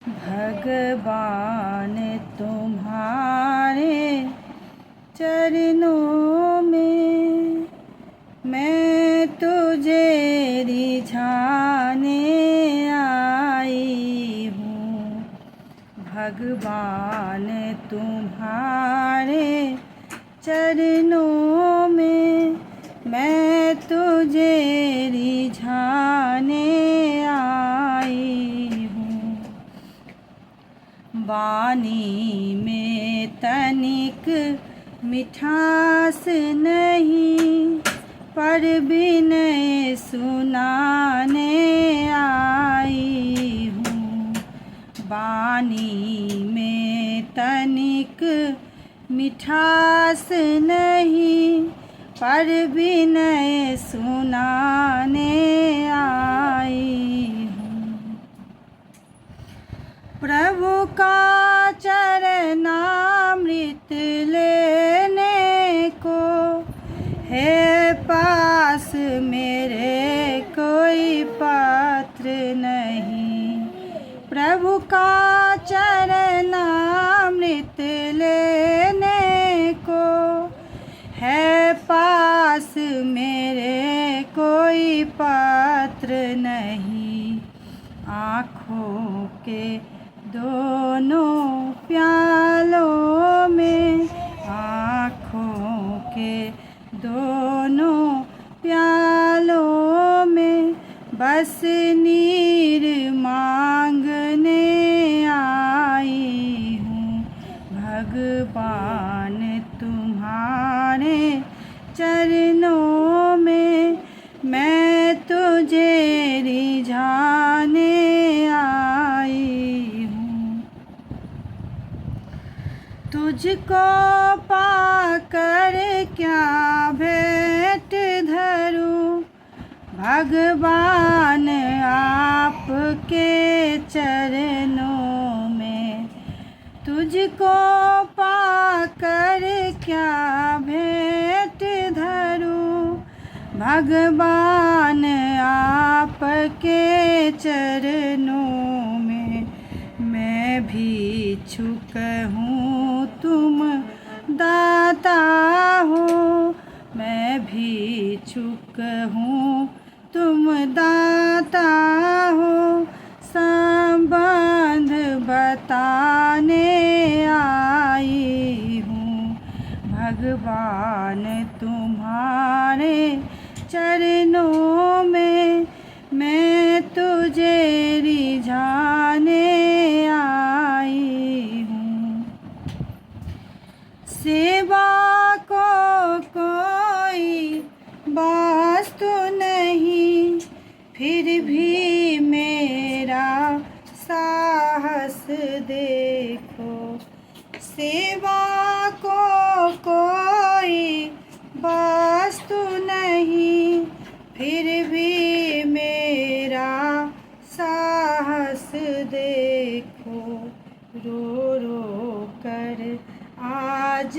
भगवान तुम्हारे चरणों में मैं तुझे रिझाने आई हूँ। भगवान तुम्हारे चरणों में मैं तुझे रिझाने आई हूँ। वाणी में तनिक मिठास नहीं, पर विनय सुनाने आई हूँ। वाणी में तनिक मिठास नहीं, पर विनय सुनाने आई हूँ। प्रभु का चरणामृत लेने को है पास मेरे कोई पात्र नहीं। प्रभु का चरणामृत लेने को है पास मेरे कोई पात्र नहीं। आँखों के दोनों प्यालों में, आँखों के दोनों प्यालों में बस नीर मांगने आई हूँ। भगवान तुम्हारे चरणों में मैं तुझे रिझाने आई हूँ। तुझको पाकर क्या भेंट धरूं, भगवान आपके चरणों में। तुझको पाकर क्या भेंट धरूं, भगवान आपके चरणों में। मैं भिक्षुक हूँ तुम दाता हो, मैं भिक्षुक हूँ तुम दाता हो। संबंध बताने आई हूँ। भगवान तुम्हारे चरणों में मैं तुझे रिझाने आई हूँ। सेवा को कोई वास्तु नहीं, फिर भी मेरा साहस देखो। सेवा को कोई वास्तु नहीं, फिर भी मेरा साहस देखो। रो रो कर आज